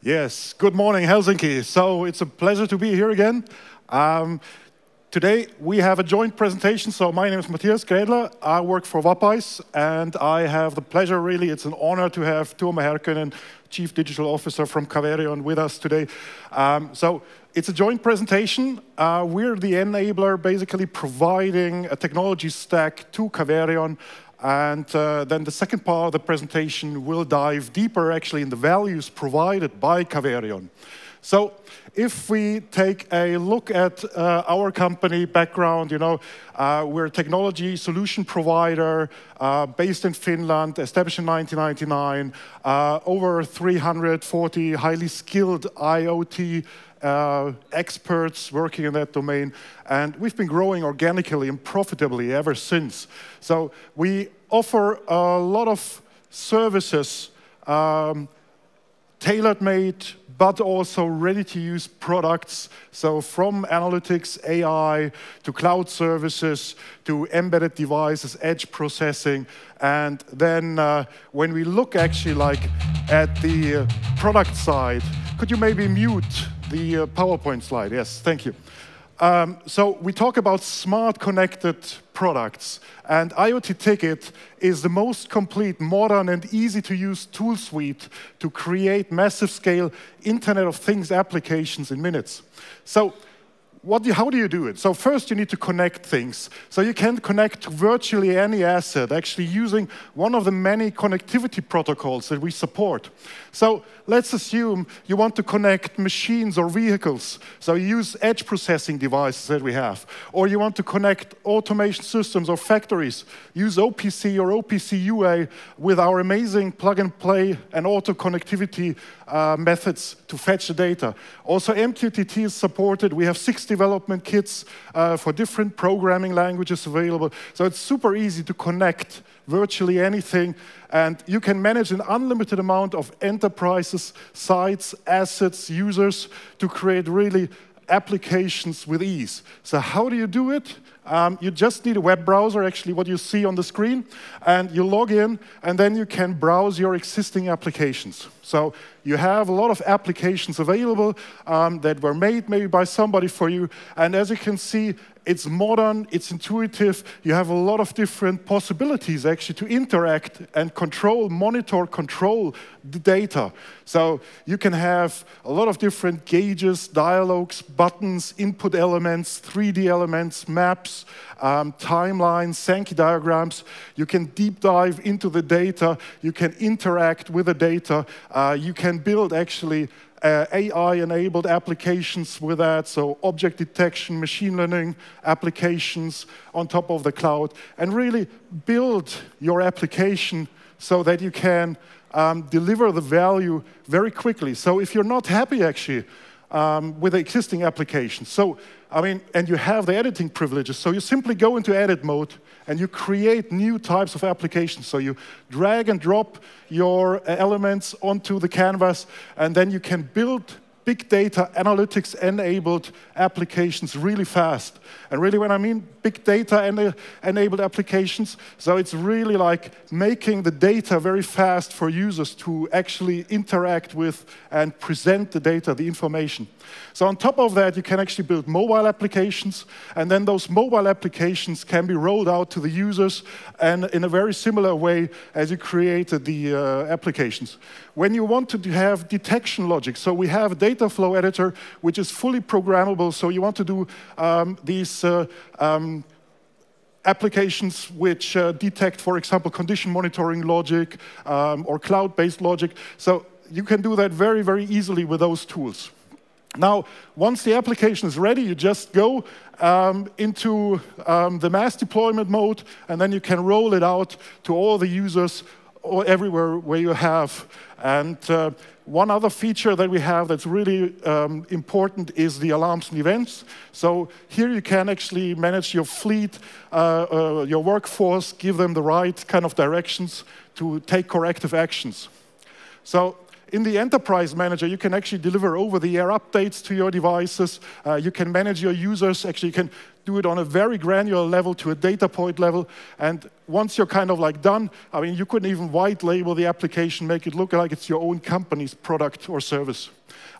Yes, good morning, Helsinki. So it's a pleasure to be here again. Today we have a joint presentation. So my name is Mathias Grädler. I work for Wapice, and I have the pleasure, really, it's an honor to have Tuomo Härkönen, Chief Digital Officer from Caverion, with us today. So it's a joint presentation. We're the enabler, basically providing a technology stack to Caverion. And then the second part of the presentation will dive deeper actually in the values provided by Caverion. So if we take a look at our company background, we're a technology solution provider based in Finland, established in 1999, over 340 highly skilled IoT experts working in that domain, and we've been growing organically and profitably ever since. So we offer a lot of services, tailor-made, but also ready-to-use products. So from analytics, AI, to cloud services, to embedded devices, edge processing, and then when we look actually at the product side, could you maybe mute the PowerPoint slide? Yes, thank you. So we talk about smart connected products, and IoT Ticket is the most complete, modern, and easy-to-use tool suite to create massive-scale Internet of Things applications in minutes. So how do you do it? So first you need to connect things. So you can connect to virtually any asset, actually using one of the many connectivity protocols that we support. So let's assume you want to connect machines or vehicles. So you use edge processing devices that we have. Or you want to connect automation systems or factories. Use OPC or OPC UA with our amazing plug-and-play and auto connectivity methods to fetch the data. Also MQTT is supported. We have 6 development kits for different programming languages available. So it's super easy to connect virtually anything, and you can manage an unlimited amount of enterprises, sites, assets, users to create really applications with ease. So how do you do it? You just need a web browser, actually what you see on the screen, and you log in, and then you can browse your existing applications. So you have a lot of applications available that were made maybe by somebody for you, and as you can see, it's modern, it's intuitive, you have a lot of different possibilities actually to interact and monitor, control the data. So you can have a lot of different gauges, dialogues, buttons, input elements, 3D elements, maps, timelines, Sankey diagrams. You can deep dive into the data, you can interact with the data, you can build actually AI-enabled applications with that, so object detection, machine learning applications on top of the cloud, and really build your application so that you can deliver the value very quickly. So if you're not happy actually with the existing application, and you have the editing privileges, so you simply go into edit mode and you create new types of applications. So you drag and drop your elements onto the canvas, and then you can build big data analytics-enabled applications really fast. And really when I mean big data enabled applications, so it's really like making the data very fast for users to actually interact with and present the data, the information. So on top of that, you can actually build mobile applications, and then those mobile applications can be rolled out to the users and in a very similar way as you created the applications. When you want to have detection logic, so we have a data flow editor which is fully programmable, so you want to do these applications which detect, for example, condition monitoring logic or cloud-based logic. So you can do that very, very easily with those tools. Now, once the application is ready, you just go into the mass deployment mode, and then you can roll it out to all the users or everywhere where you have. And one other feature that we have that's really important is the alarms and events. So here you can actually manage your fleet, your workforce, give them the right kind of directions to take corrective actions. So in the Enterprise Manager, you can actually deliver over-the-air updates to your devices. You can manage your users. Actually, you can do it on a very granular level to a data point level. And once you're kind of like done, I mean, you couldn't even white label the application, make it look like it's your own company's product or service.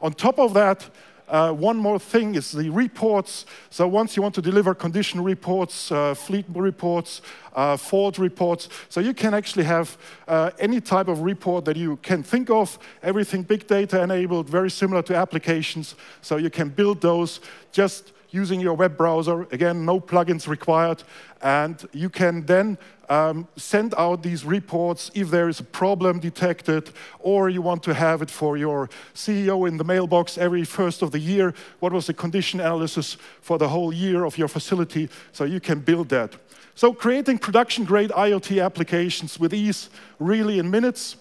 On top of that, one more thing is the reports. So once you want to deliver condition reports, fleet reports, fault reports, so you can actually have any type of report that you can think of, everything big data enabled, very similar to applications. So you can build those just using your web browser. Again, no plugins required. And you can then send out these reports if there is a problem detected, or you want to have it for your CEO in the mailbox every first of the year. What was the condition analysis for the whole year of your facility? So you can build that. So creating production-grade IoT applications with ease, really in minutes.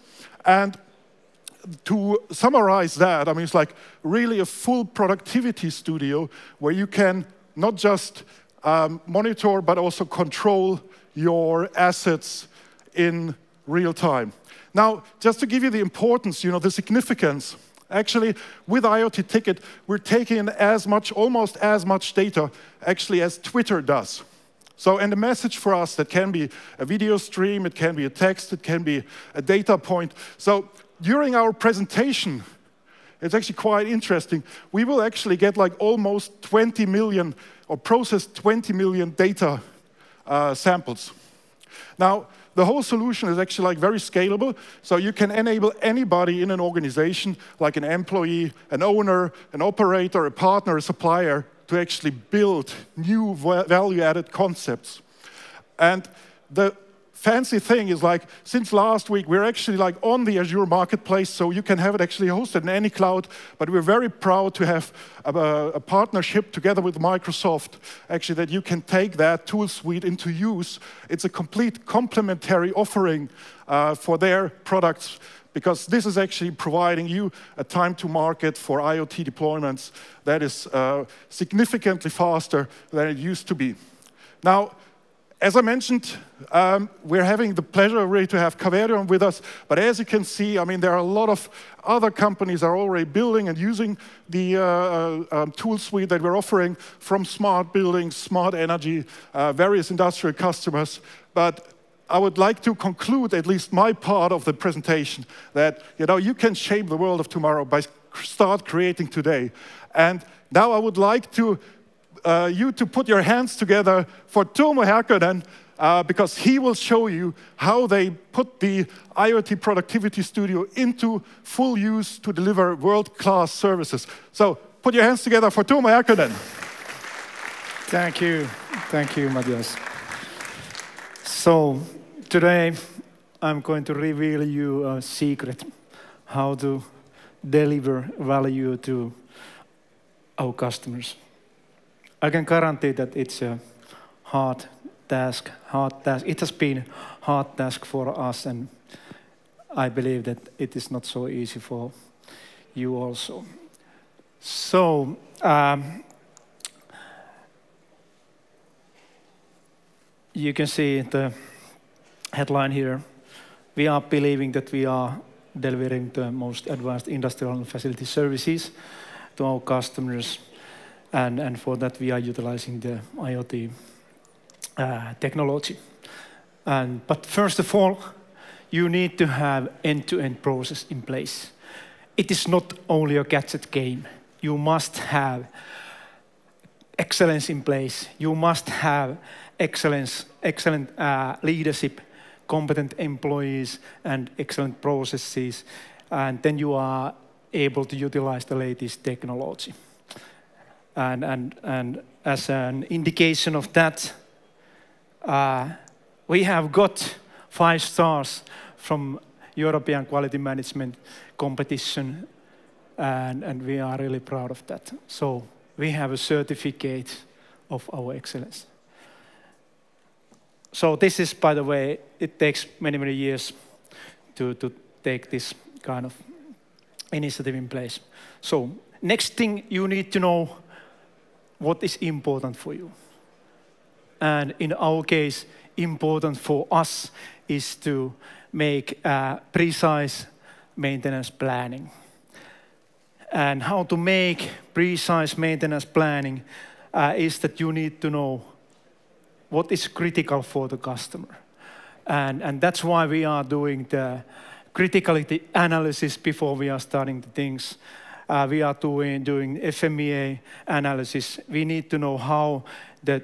And to summarize that, I mean, it's like really a full productivity studio where you can not just monitor, but also control your assets in real time. Now, just to give you the importance, you know, the significance, actually, with IoT Ticket, we're taking in as much, almost as much data, actually, as Twitter does. So, and the message for us, that can be a video stream, it can be a text, it can be a data point. So, during our presentation, it's actually quite interesting. We will actually get like almost 20 million, or process 20 million data samples. Now, the whole solution is actually like very scalable, so you can enable anybody in an organization, like an employee, an owner, an operator, a partner, a supplier, to actually build new value-added concepts. And the fancy thing is, like, since last week, we're actually like on the Azure Marketplace, so you can have it actually hosted in any cloud, but we're very proud to have a partnership together with Microsoft, actually, that you can take that tool suite into use. It's a complete complementary offering for their products, because this is actually providing you a time to market for IoT deployments that is significantly faster than it used to be. Now, as I mentioned, we're having the pleasure really to have Caverion with us, but as you can see, I mean, there are a lot of other companies that are already building and using the tool suite that we're offering, from smart buildings, smart energy, various industrial customers. But I would like to conclude at least my part of the presentation that, you know, you can shape the world of tomorrow by start creating today. And now I would like to you to put your hands together for Tuomo Härkönen, because he will show you how they put the IoT Productivity Studio into full use to deliver world-class services. So put your hands together for Tuomo Härkönen. Thank you, Mathias. So today I'm going to reveal you a secret, how to deliver value to our customers. I can guarantee that it's a hard task. It has been a hard task for us, and I believe that it is not so easy for you also. So, you can see the headline here. We are believing that we are delivering the most advanced industrial and facility services to our customers. And for that, we are utilizing the IoT technology. But first of all, you need to have end-to-end process in place. It is not only a gadget game. You must have excellence in place. You must have excellent leadership, competent employees, and excellent processes. And then you are able to utilize the latest technology. And as an indication of that, we have got 5 stars from European Quality Management competition, and we are really proud of that. So we have a certificate of our excellence. So this is, by the way, it takes many, many years to take this kind of initiative in place. So next thing you need to know, what is important for you. And in our case, important for us is to make precise maintenance planning. And how to make precise maintenance planning is that you need to know what is critical for the customer. And that's why we are doing the criticality analysis before we are starting the things. We are doing FMEA analysis. We need to know how the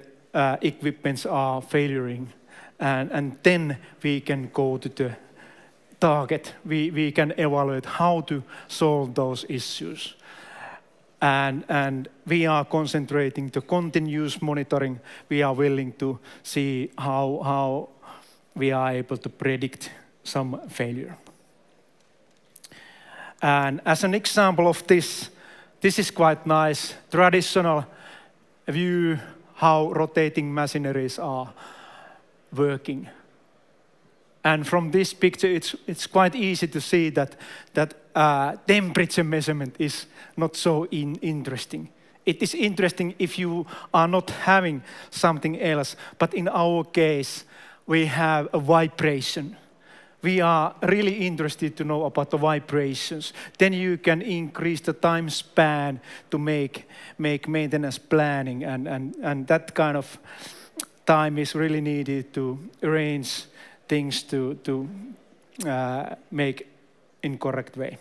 equipments are failing. And then we can go to the target. We can evaluate how to solve those issues. And we are concentrating to continuous monitoring. We are willing to see how we are able to predict some failure. And as an example of this is quite nice, traditional view how rotating machineries are working. And from this picture, it's quite easy to see that temperature measurement is not so interesting. It is interesting if you are not having something else, but in our case, we have a vibration. We are really interested to know about the vibrations. Then you can increase the time span to make maintenance planning, and that kind of time is really needed to arrange things to make in correct way.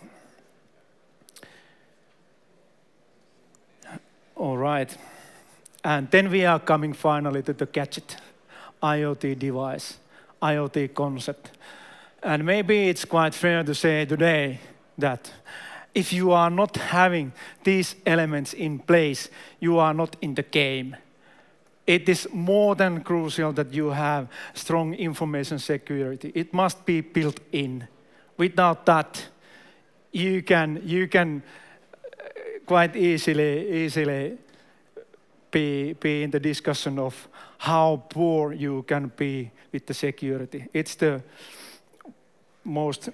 All right, and then we are coming finally to the gadget, IoT device, IoT concept. And maybe it's quite fair to say today that if you are not having these elements in place, you are not in the game. It is more than crucial that you have strong information security. It must be built in. Without that, you can quite easily be in the discussion of how poor you can be with the security. It's the most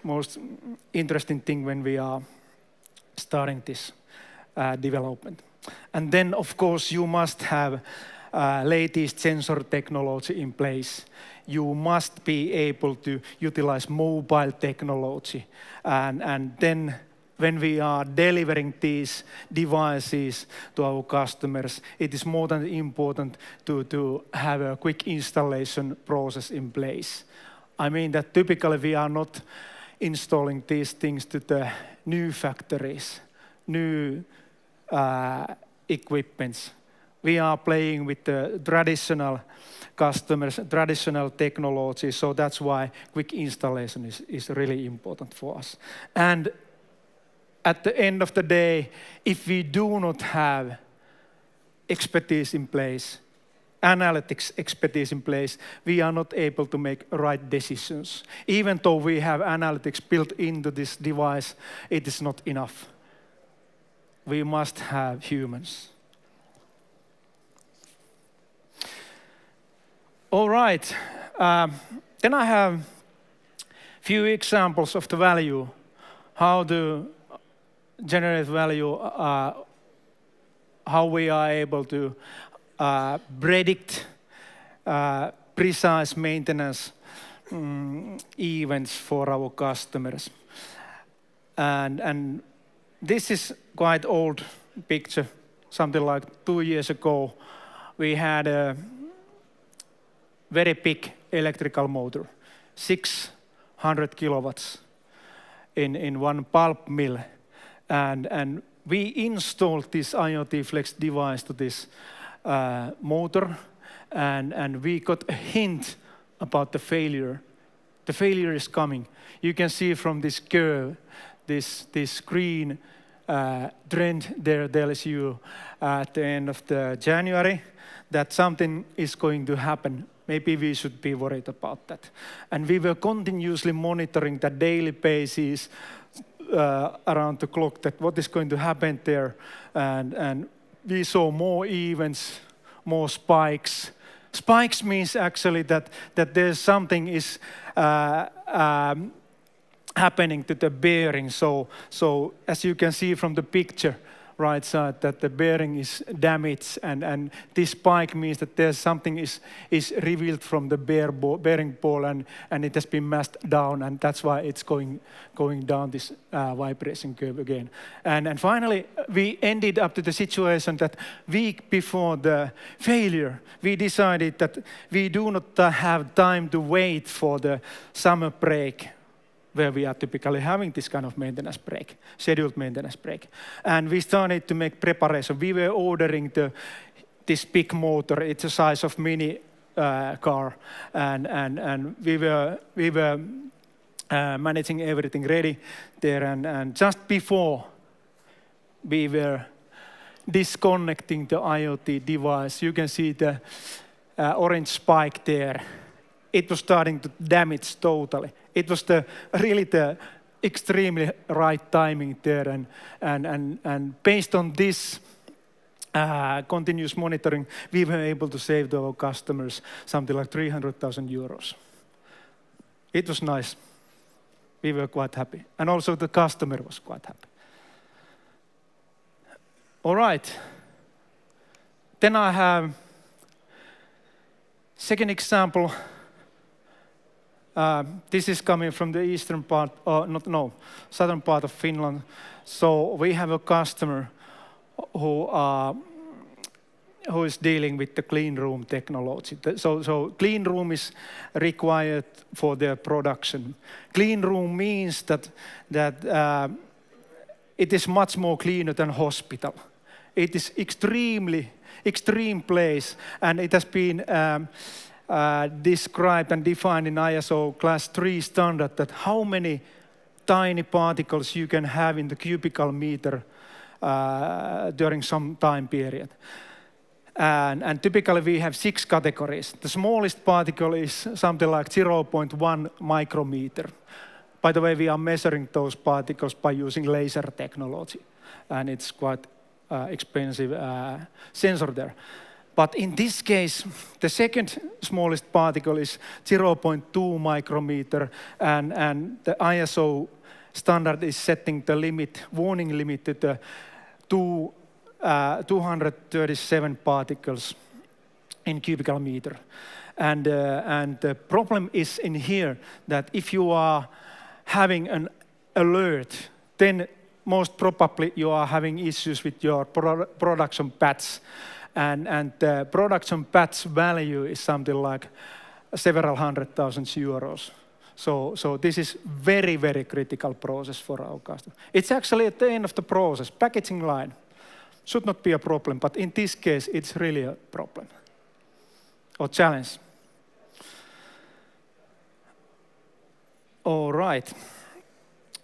interesting thing when we are starting this development. And then, of course, you must have latest sensor technology in place. You must be able to utilize mobile technology. And then when we are delivering these devices to our customers, it is more than important to have a quick installation process in place. I mean that typically we are not installing these things to the new factories, new equipments. We are playing with the traditional customers, traditional technology, so that's why quick installation is really important for us. And at the end of the day, if we do not have expertise in place, analytics expertise in place, we are not able to make right decisions. Even though we have analytics built into this device, it is not enough. We must have humans. All right, then I have few examples of the value, how to generate value, how we are able to predict precise maintenance events for our customers. And this is quite old picture, something like 2 years ago. We had a very big electrical motor, 600 kilowatts in one pulp mill. And we installed this IoT Flex device to this motor, and we got a hint about the failure. The failure is coming. You can see from this curve, this green trend there tells you at the end of the January that something is going to happen. Maybe we should be worried about that. And we were continuously monitoring the daily basis around the clock that what is going to happen there. And we saw more events, more spikes. Spikes means actually that there's something is happening to the bearing. So as you can see from the picture, right side that the bearing is damaged, and this spike means that there's something is revealed from the bearing ball, and it has been messed down, and that's why it's going down this vibration curve again. And finally, we ended up to the situation that week before the failure, we decided that we do not have time to wait for the summer break, where we are typically having this kind of maintenance break, scheduled maintenance break. And we started to make preparation. We were ordering this big motor. It's the size of mini car. And we were managing everything ready there. And just before we were disconnecting the IoT device, you can see the orange spike there. It was starting to damage totally. It was really the extremely right timing there, and based on this continuous monitoring, we were able to save to our customers something like 300,000 euros. It was nice. We were quite happy, and also the customer was quite happy. All right. Then I have second example. This is coming from the eastern part, southern part of Finland. So we have a customer who is dealing with the clean room technology. So clean room is required for their production. Clean room means that it is much more cleaner than hospital. It is extreme place, and it has been described and defined in ISO class 3 standard that how many tiny particles you can have in the cubical meter during some time period. And typically we have 6 categories. The smallest particle is something like 0.1 micrometer. By the way, we are measuring those particles by using laser technology, and it's quite expensive sensor there. But in this case, the second smallest particle is 0.2 micrometer, and the ISO standard is setting the limit, warning limit to the 237 particles in cubical meter. And the problem is in here that if you are having an alert, then most probably you are having issues with your production batch. And the production batch value is something like several €100,000. So this is very, very critical process for our customer. It's actually at the end of the process. Packaging line should not be a problem, but in this case, it's really a problem or challenge. All right.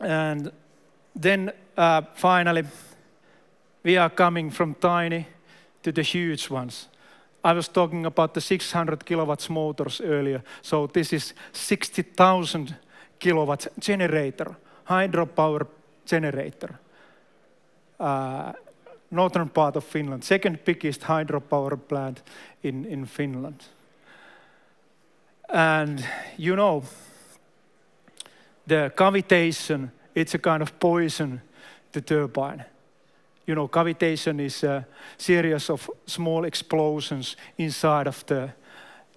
And then finally, we are coming from tiny to the huge ones. I was talking about the 600 kilowatts motors earlier. So this is 60,000 kilowatts generator, hydropower generator. Northern part of Finland, second biggest hydropower plant in Finland. And you know, the cavitation, it's a kind of poison to turbine. You know, cavitation is a series of small explosions inside of the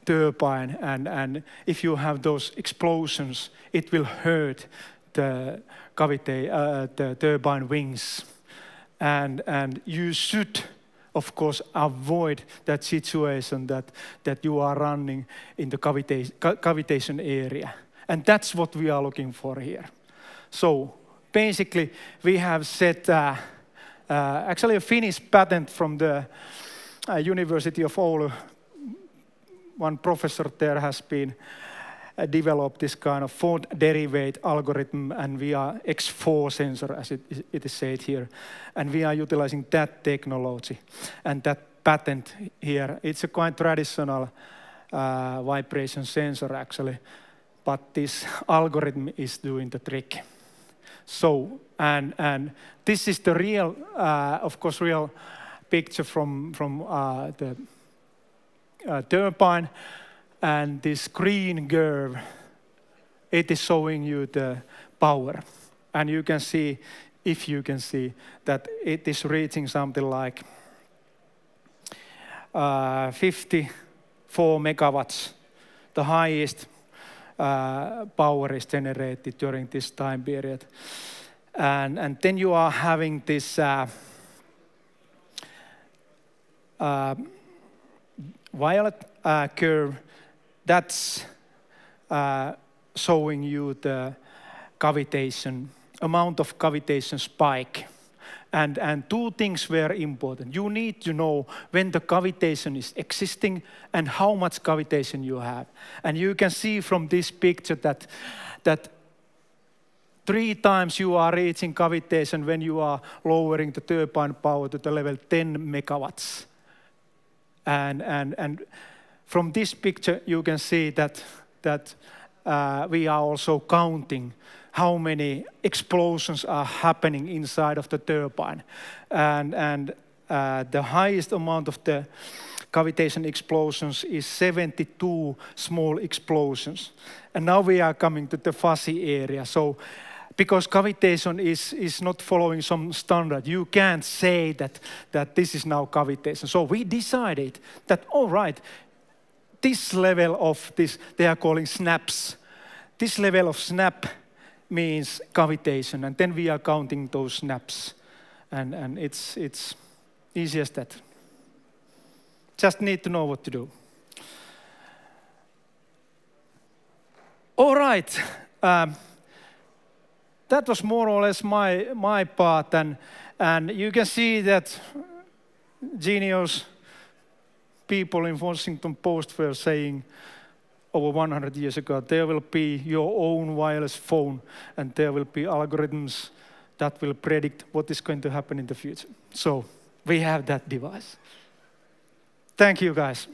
turbine, and if you have those explosions, it will hurt the turbine wings. And you should, of course, avoid that situation that you are running in the cavitation area. And that's what we are looking for here. So basically, we have set actually a Finnish patent from the University of Oulu. One professor there has been developed this kind of fourth derivate algorithm, and we are X4 sensor, as it is said here. And we are utilizing that technology. And that patent here, it's a quite traditional vibration sensor actually, but this algorithm is doing the trick. So, and this is the real, of course, real picture from the turbine, and this green curve, it is showing you the power. And you can see if you can see that it is reaching something like 54 megawatts, the highest power is generated during this time period. And then you are having this violet curve that's showing you the cavitation, amount of cavitation spike. And two things were important. You need to know when the cavitation is existing and how much cavitation you have. And you can see from this picture that 3 times you are reaching cavitation when you are lowering the turbine power to the level 10 megawatts. And from this picture you can see that we are also counting how many explosions are happening inside of the turbine. And the highest amount of the cavitation explosions is 72 small explosions. And now we are coming to the fuzzy area. So because cavitation is not following some standard, you can't say that this is now cavitation. So we decided that, all right, this level of this, they are calling snaps. This level of snap means cavitation, and then we are counting those snaps. And it's easy as that. Just need to know what to do. All right. That was more or less my part, and you can see that genius people in Washington Post were saying over 100 years ago, there will be your own wireless phone, and there will be algorithms that will predict what is going to happen in the future. So we have that device. Thank you, guys.